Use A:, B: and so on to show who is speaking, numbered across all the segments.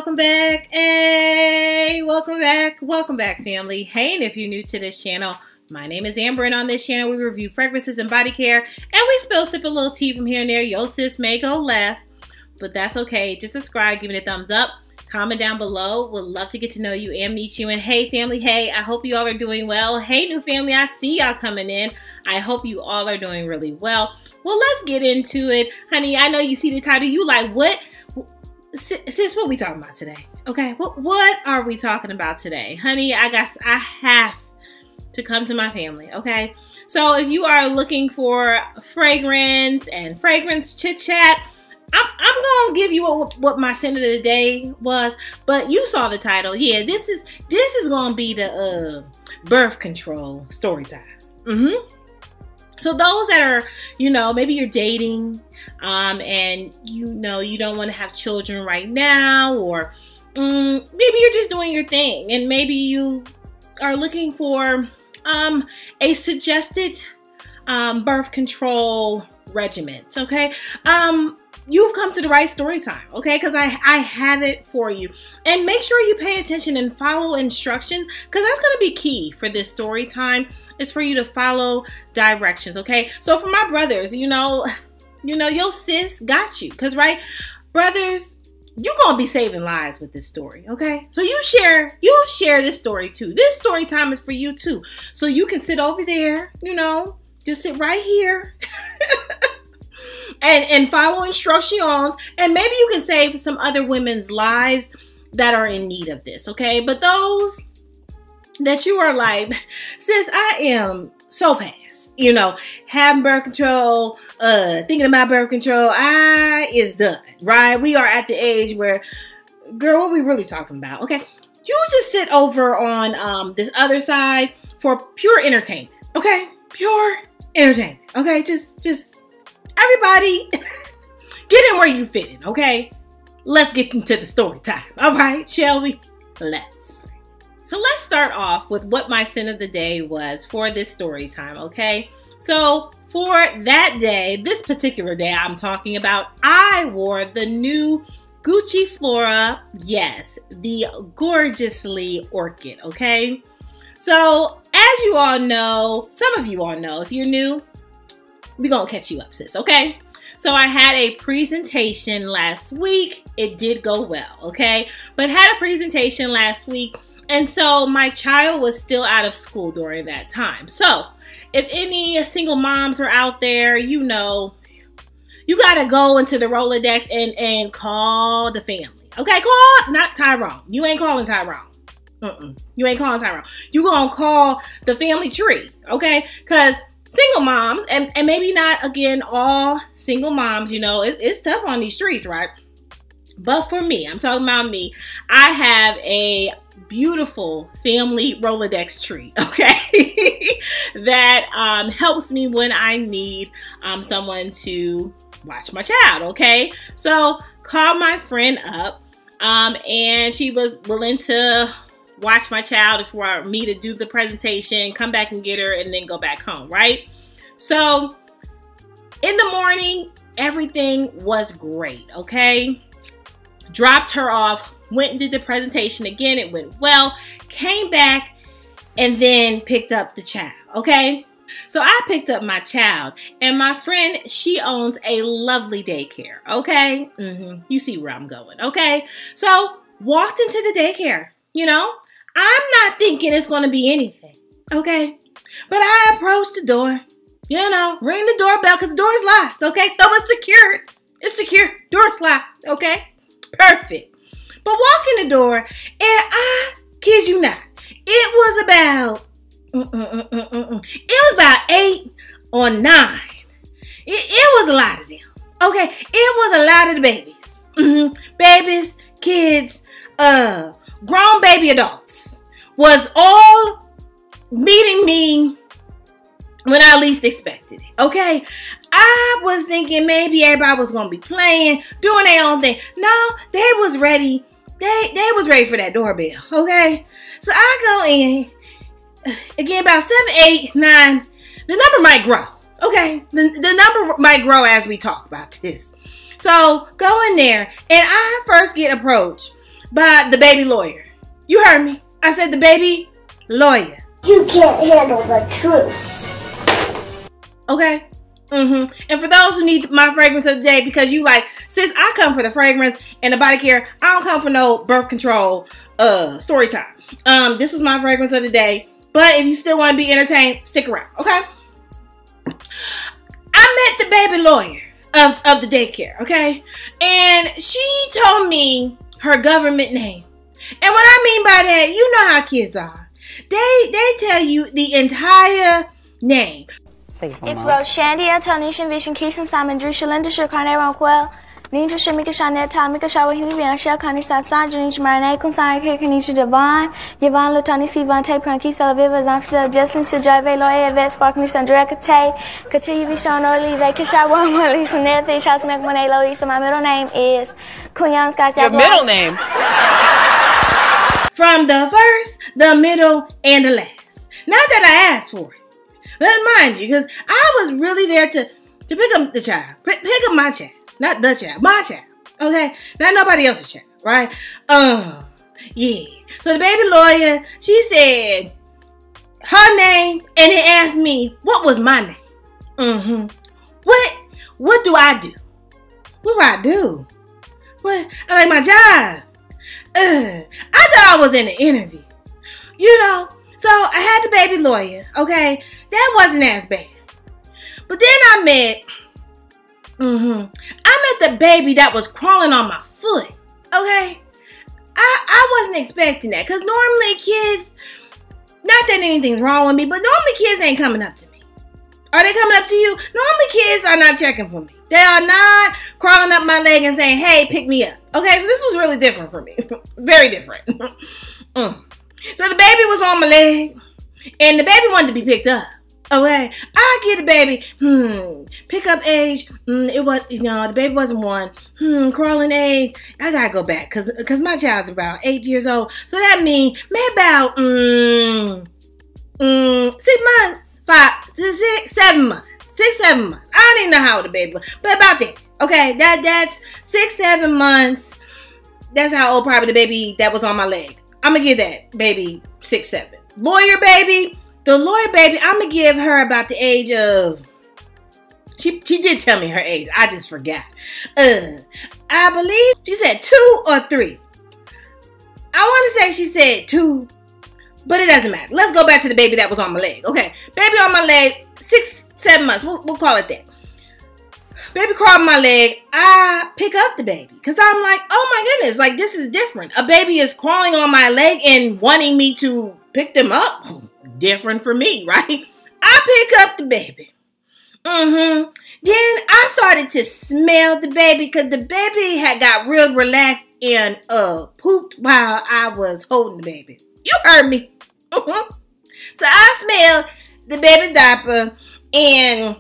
A: welcome back. Hey, welcome back, family. Hey, and if you're new to this channel, my name is Amber, and on this channel we review fragrances and body care, and we sip a little tea from here and there. Yo sis may go left, but that's okay. Just subscribe, give it a thumbs up, comment down below. Would love to get to know you and meet you. And hey, family, hey, I hope you all are doing well. Hey, new family, I see y'all coming in. I hope you all are doing really well. Well, let's get into it. Honey, I know you see the title. You like, what? Sis, what we talking about today? Okay, what are we talking about today? Honey, I have to come to my family, okay? So if you are looking for fragrance and fragrance chit-chat, I'm going to give you what my scent of the day was, but you saw the title. Yeah, this is going to be the birth control story time. So those that are, maybe you're dating and you don't want to have children right now, or maybe you're just doing your thing and maybe you are looking for a suggested birth control regimen, okay? You've come to the right story time, okay? Because I have it for you. And make sure you pay attention and follow instructions, because that's going to be key for this story time. It's for you to follow directions, okay? So for my brothers, your sis got you. Because, right, brothers, you're going to be saving lives with this story, okay? So you share this story too. This story time is for you too. So you can sit over there, just sit right here. And follow instructions, and maybe you can save some other women's lives that are in need of this, okay? But those that you are like, sis, I am so past, having birth control, thinking about birth control, is done, right? We are at the age where, girl, what we really talking about, okay? You just sit over on this other side for pure entertainment, okay? Pure entertainment, okay? Just everybody, get in where you fit in, okay? Let's get into the story time, all right? Shall we? Let's. So let's start off with what my scent of the day was for this story time, okay? So for that day, this particular day I'm talking about, I wore the new Gucci Flora, yes, the gorgeously Orchid, okay? So as you all know, some of you all know, if you're new, we're gonna catch you up, sis, okay? So I had a presentation last week. It did go well, okay? But had a presentation last week, and so my child was still out of school during that time. So if any single moms are out there, you gotta go into the Rolodex and call the family, okay? Call, not Tyrone. You ain't calling Tyrone. You ain't calling Tyrone. You gonna call the family tree, okay? Because single moms, and maybe not, again, all single moms, it's tough on these streets, right? But for me, I'm talking about me, I have a beautiful family Rolodex tree, okay? that helps me when I need someone to watch my child, okay? So called my friend up, and she was willing to watch my child for me to do the presentation, come back and get her, and then go back home, right? So in the morning, everything was great, okay? Dropped her off, went and did the presentation again. It went well, came back, and then picked up the child, okay? So I picked up my child, and my friend, she owns a lovely daycare, okay? You see where I'm going, okay? So walked into the daycare, I'm not thinking it's going to be anything, okay? But I approached the door, ring the doorbell, because the door is locked, okay? So it's secured. It's secure. Door's locked, okay? Perfect. But walk in the door, and I kid you not, it was about, it was about 8 or 9. It was a lot of them, okay? It was a lot of the babies. Babies, kids, grown baby adults was all meeting me when I least expected it, okay? I was thinking maybe everybody was going to be playing, doing their own thing. No, they was ready. They was ready for that doorbell, okay? So I go in, again, about 7, 8, 9. The number might grow, okay? The number might grow as we talk about this. So go in there, and I first get approached by the baby lawyer. You heard me. I said the baby lawyer.
B: You can't handle the truth.
A: Okay? And for those who need my fragrance of the day, because you like, sis, I come for the fragrance and the body care. I don't come for no birth control story time. This was my fragrance of the day. But if you still want to be entertained, stick around, okay? I met the baby lawyer of the daycare, okay? And she told me her government name. And what I mean by that, you know how kids are. They tell you the entire name.
C: It's Rose Shandy, Antonisha, Vision, Keishan, Simon, Drew, Shalinda, Shirkane, Ronquel, Ninja, Shamika, Shanet, Tamika, Shawa, Himian, Shell, Connie, Sab, San, Janish, Marine, Consari, Kirkanisha, Devon, Yvonne, Latani, Sivan, Tay, Pranky, Salaviva, Zamfisa, Justin, Sajave, Loya, Vet, Sparkly, Sandra, Tay, Continue, Vishon, or Leave, Kishawa, Lisa, Nathan, Shots, Mac, Monet, Lisa. My middle name is Kunyan, Scott,
D: Your middle name?
A: From the first, the middle, and the last. Not that I asked for it. But mind you, because I was really there to pick up the child. Pick up my child. Not the child. My child. Okay? Not nobody else's child. Right? Yeah. So the baby lawyer, she said her name, and it asked me, what was my name? What do I do? What do I do? What? I like my job. I thought I was in an interview. You know? So I had the baby lawyer, okay? That wasn't as bad. But then I met the baby that was crawling on my foot, okay? I wasn't expecting that, because normally kids, not that anything's wrong with me, but normally kids ain't coming up to me. Are they coming up to you? Normally kids are not checking for me. They are not crawling up my leg and saying, hey, pick me up. Okay, so this was really different for me. Very different. So the baby was on my leg, and the baby wanted to be picked up. Okay, I get the baby. Pick up age. It was, the baby wasn't 1. Crawling age. I gotta go back because my child's about 8 years old. So that means maybe about 6 months, 5 to 6, 7 months, 6, 7 months. I don't even know how old the baby was, but about that. Okay, that's 6, 7 months. That's how old probably the baby that was on my leg. I'm gonna give that baby 6, 7. Lawyer baby. The lawyer baby, I'm going to give her about the age of, she did tell me her age. I just forgot. I believe she said 2 or 3. I want to say she said 2, but it doesn't matter. Let's go back to the baby that was on my leg. Okay, baby on my leg, 6, 7 months. We'll call it that. Baby crawled on my leg. I pick up the baby because I'm like, oh my goodness, like this is different. A baby is crawling on my leg and wanting me to pick them up. Different for me, right? I pick up the baby. Then I started to smell the baby because the baby had got real relaxed and pooped while I was holding the baby. You heard me. So I smelled the baby diaper and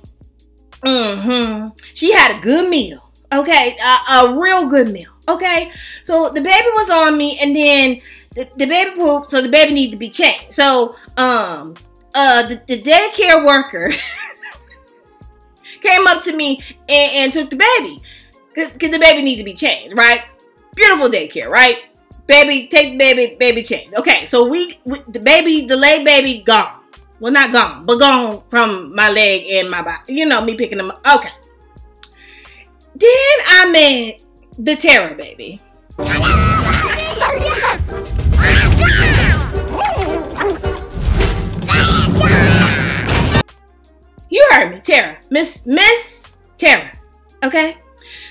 A: she had a good meal. Okay, a real good meal. Okay, so the baby was on me, and then the baby pooped, so the baby needed to be changed. So the daycare worker came up to me and took the baby because the baby needed to be changed, right? Beautiful daycare, right? Baby, take the baby change. Okay, so the leg baby gone. Well, not gone, but gone from my leg and my body. You know, me picking them up. Okay. Then I met the terror baby. You heard me, Tara. Miss Tara. Okay?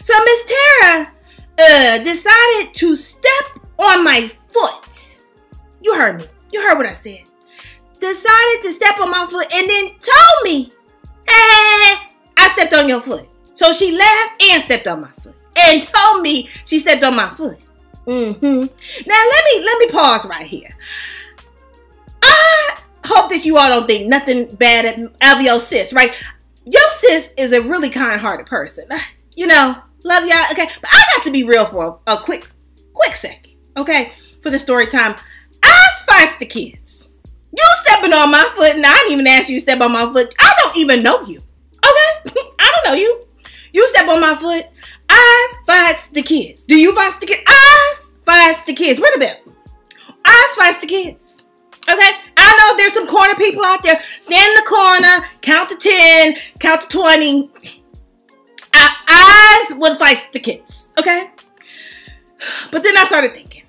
A: So Miss Tara decided to step on my foot. You heard me. You heard what I said. Decided to step on my foot and then told me, hey, I stepped on your foot. So she laughed and stepped on my foot and told me she stepped on my foot. Now let me pause right here. I hope that you all don't think nothing bad of your sis, right? Your sis is a really kind-hearted person. You know, love y'all, okay? But I got to be real for a quick second, okay? For the story time. I spice the kids. You stepping on my foot, and I didn't even ask you to step on my foot. I don't even know you, okay? I don't know you. You step on my foot. I fight the kids. Do you fight the kids? I fights the kids. Wait a minute. Eyes fights the kids. Okay? I know there's some corner people out there. Stand in the corner, count to 10, count to 20. Eyes would fight the kids. Okay? But then I started thinking,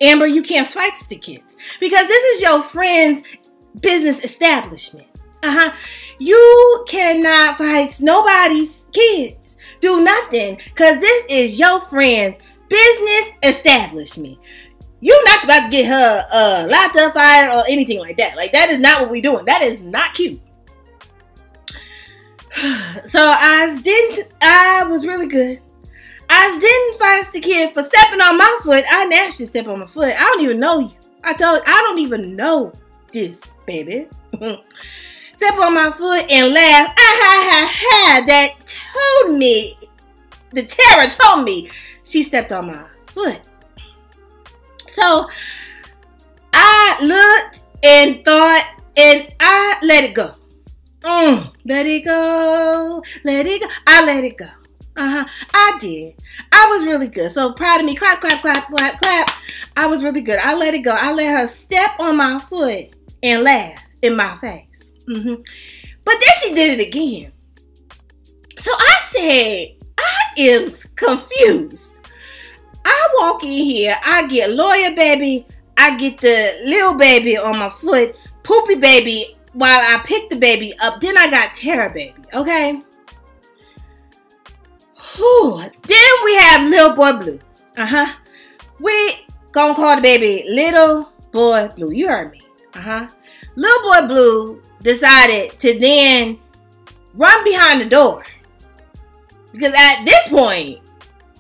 A: Amber, you can't fight the kids because this is your friend's business establishment. You cannot fight nobody's kids. Do nothing because this is your friend's business establishment. You're not about to get her locked up, fired, or anything like that. Like, that is not what we're doing. That is not cute. So I was really good. I didn't fight the kid for stepping on my foot. I didn't actually step on my foot. I don't even know you. I don't even know this, baby. Step on my foot and laugh. That told me, the terror told me she stepped on my foot. So I looked and thought, and I let it go. Let it go. Let it go. I let it go. I did. I was really good. So proud of me. Clap, clap, clap, clap, clap. I was really good. I let it go. I let her step on my foot and laugh in my face. But then she did it again. So I said, I am confused. I walk in here. I get lawyer baby. I get the little baby on my foot. Poopy baby while I pick the baby up. Then I got Tara baby. Okay? Whew. Then we have little boy blue. We gonna call the baby little boy blue. You heard me. Little boy blue decided to then run behind the door. Because at this point,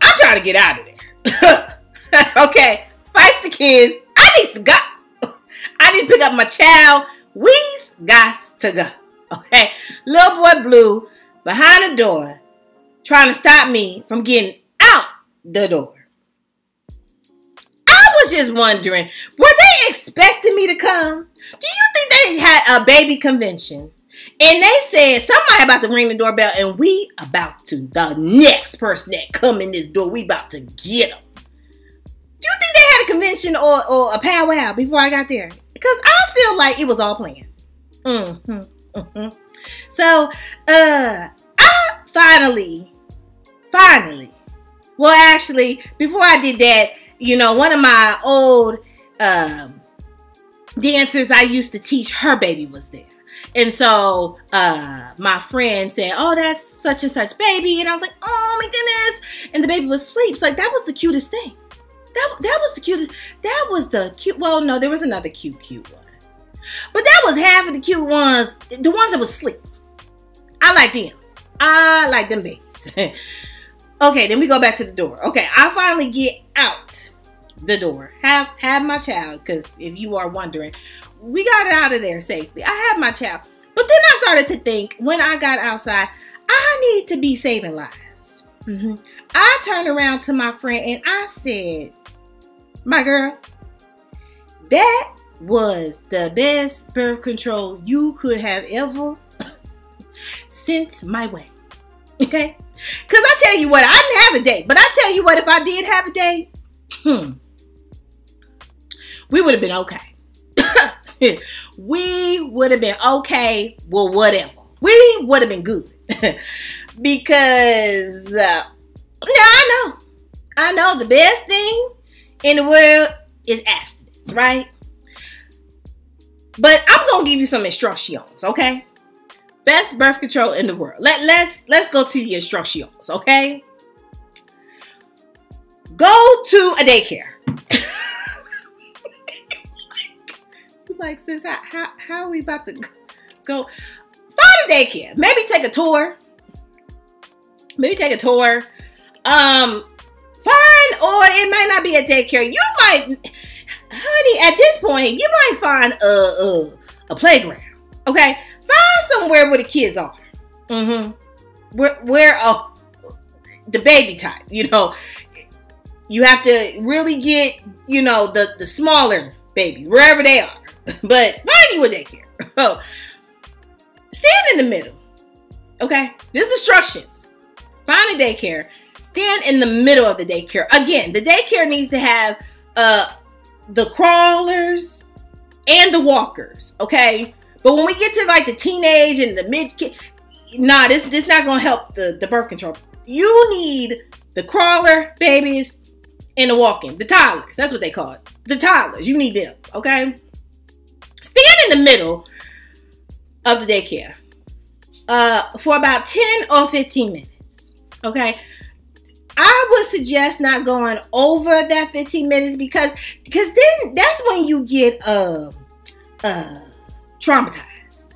A: I'm trying to get out of there. Okay. Fight the kids. I need to go. I need to pick up my child. We's got to go. Okay. Little boy blue behind the door, trying to stop me from getting out the door. I was just wondering, were they expecting me to come? Do you think they had a baby convention and they said somebody about to ring the doorbell and we about to, the next person that come in this door, we about to get them? Do you think they had a convention or a powwow before I got there? Because I feel like it was all planned. So, I finally, well, actually, before I did that, you know, one of my old dancers I used to teach, her baby was there. And so my friend said, oh, that's such and such baby. And I was like, oh my goodness. And the baby was asleep. So like, that was the cutest thing. That was the cutest. That was the cute. Well, no, there was another cute one. But that was half of the cute ones. The ones that was asleep. I like them. I like them babies. Okay, then we go back to the door. Okay, I finally get out the door. Have my child, because if you are wondering, we got it out of there safely. I have my child. But then I started to think, when I got outside, I need to be saving lives. I turned around to my friend and I said, my girl, that was the best birth control you could have ever sent my way. Okay? Because I tell you what, I didn't have a date. But I tell you what, if I did have a date, we would have been okay. We would have been okay. Well, whatever. We would have been good. Because, I know the best thing in the world is abstinence, right? But I'm going to give you some instructions, okay? Best birth control in the world. Let's go to the instructions, okay? Go to a daycare. Like, sis, how are we about to go? Find a daycare. Maybe take a tour. Fine, or it might not be a daycare. You might, honey, at this point, you might find a playground. Okay? Find somewhere where the kids are. Where the baby type, you know. You have to really get, you know, the smaller babies, wherever they are. But find you a daycare. Stand in the middle. Okay? This is instructions. Find a daycare. stand in the middle of the daycare. Again, the daycare needs to have the crawlers and the walkers, okay? But when we get to like the teenage and the mid, nah, this not gonna help the birth control. You need the crawler babies and the walking, the toddlers. That's what they call it. The toddlers. You need them, okay? Stand in the middle of the daycare for about 10 or 15 minutes, okay? I would suggest not going over that 15 minutes because then that's when you get traumatized.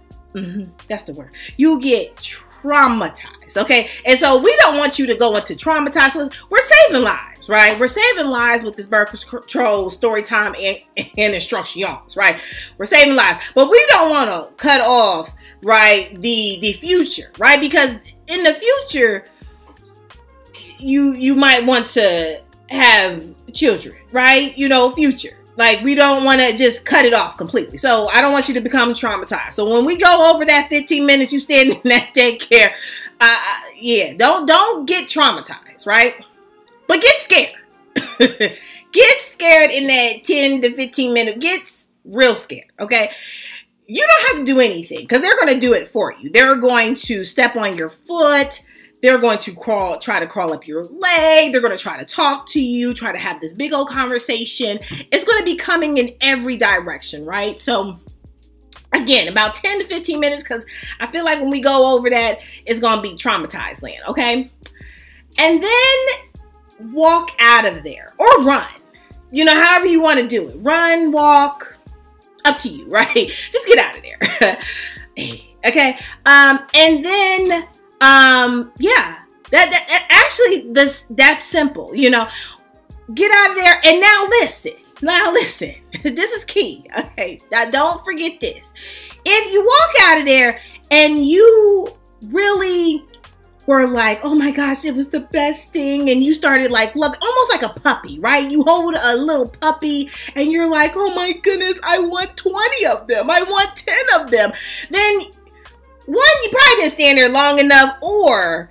A: That's the word. You get traumatized, okay? And so we don't want you to go into traumatized. We're saving lives, right? We're saving lives with this birth control story time and instructions, right? We're saving lives, but we don't want to cut off, right, the future, right? Because in the future, you might want to have children, right? You know, future. Like, we don't want to just cut it off completely. So I don't want you to become traumatized. So when we go over that 15 minutes, you stand in that daycare, yeah, don't get traumatized, right? But get scared. Get scared in that 10 to 15 minutes. Get real scared, okay? You don't have to do anything because they're going to do it for you. They're going to step on your foot. They're going to try to crawl up your leg. They're going to try to talk to you, try to have this big old conversation. It's going to be coming in every direction, right? So again, about 10 to 15 minutes, because I feel like when we go over that, it's going to be traumatized land, okay? And then walk out of there or run. You know, however you want to do it. Run, walk, up to you, right? Just get out of there. Okay? And then yeah, that's simple, you know, get out of there. And now listen, this is key. Okay. Now don't forget this. If you walk out of there and you really were like, oh my gosh, it was the best thing. And you started like loving, almost like a puppy, right? You hold a little puppy and you're like, oh my goodness, I want 20 of them. I want 10 of them. Then one, you probably didn't stand there long enough, or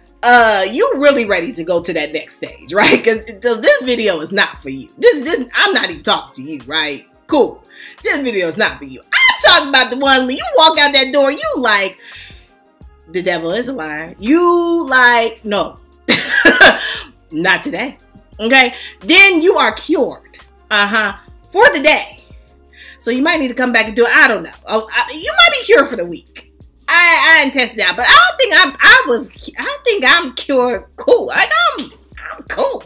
A: you really ready to go to that next stage, right? Because this video is not for you. This I'm not even talking to you, right? Cool. This video is not for you. I'm talking about the one when you walk out that door, you like, the devil is a liar. You like, no, not today. Okay. Then you are cured. For the day. So you might need to come back and do it. I don't know. You might be cured for the week. I didn't test that, but I think I'm cured. Cool. Like I'm cool.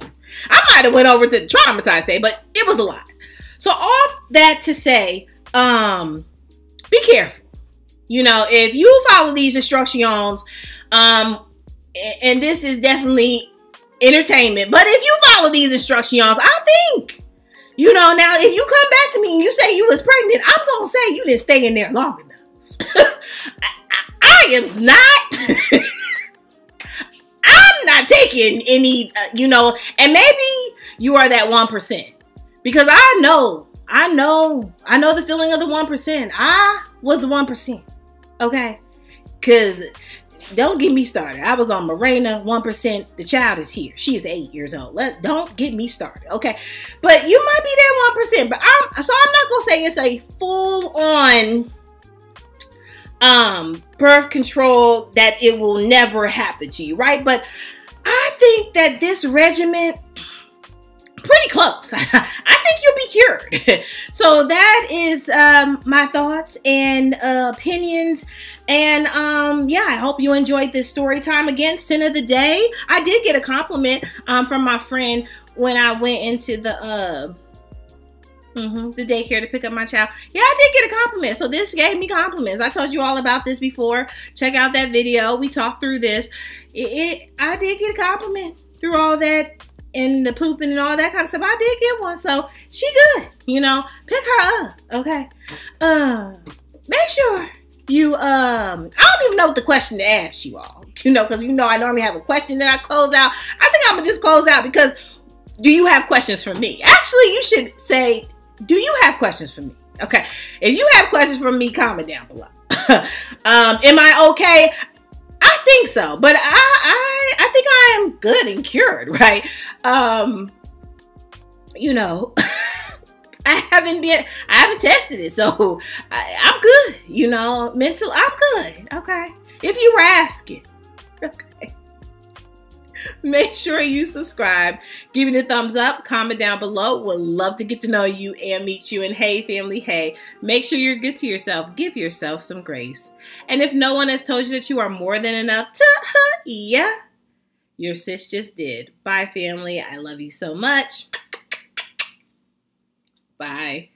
A: I might have went over to the traumatized state, but it was a lot. So all that to say, be careful. You know, if you follow these instructions, and this is definitely entertainment, but if you follow these instructions, I think, you know, now if you come back to me and you say you was pregnant, I'm gonna say you didn't stay in there long enough. I am not. I'm not taking any, you know, and maybe you are that 1%, because I know the feeling of the 1%. I was the 1%. Okay. Because don't get me started. I was on Morena 1%. The child is here. She is 8 years old. Don't get me started. Okay. But you might be that 1%, but I'm not going to say it's a full on birth control that it will never happen to you, right? But I think that this regimen, pretty close. I think you'll be cured. So that is my thoughts and opinions. And yeah, I hope you enjoyed this story time. Again, sin of the day. I did get a compliment from my friend when I went into the daycare to pick up my child. Yeah, I did get a compliment. So this gave me compliments. I told you all about this before. Check out that video. We talked through this. I did get a compliment through all that and the pooping and all that kind of stuff. I did get one. So she good. You know, pick her up. Okay. Make sure you, I don't even know what the question to ask you all. You know, because you know I normally have a question that I close out. I think I'm going to just close out because do you have questions for me? Actually, you should say, do you have questions for me? Okay. If you have questions for me, comment down below. Am I okay? I think so. But I think I am good. good and cured, right? You know, I haven't tested it, so I'm good. You know, mental, I'm good. Okay, if you were asking. Okay. Make sure you subscribe, give it a thumbs up, comment down below. Would love to get to know you and meet you. And hey, family, hey, make sure you're good to yourself. Give yourself some grace. And if no one has told you that you are more than enough, yeah, your sis just did. Bye, family. I love you so much. Bye.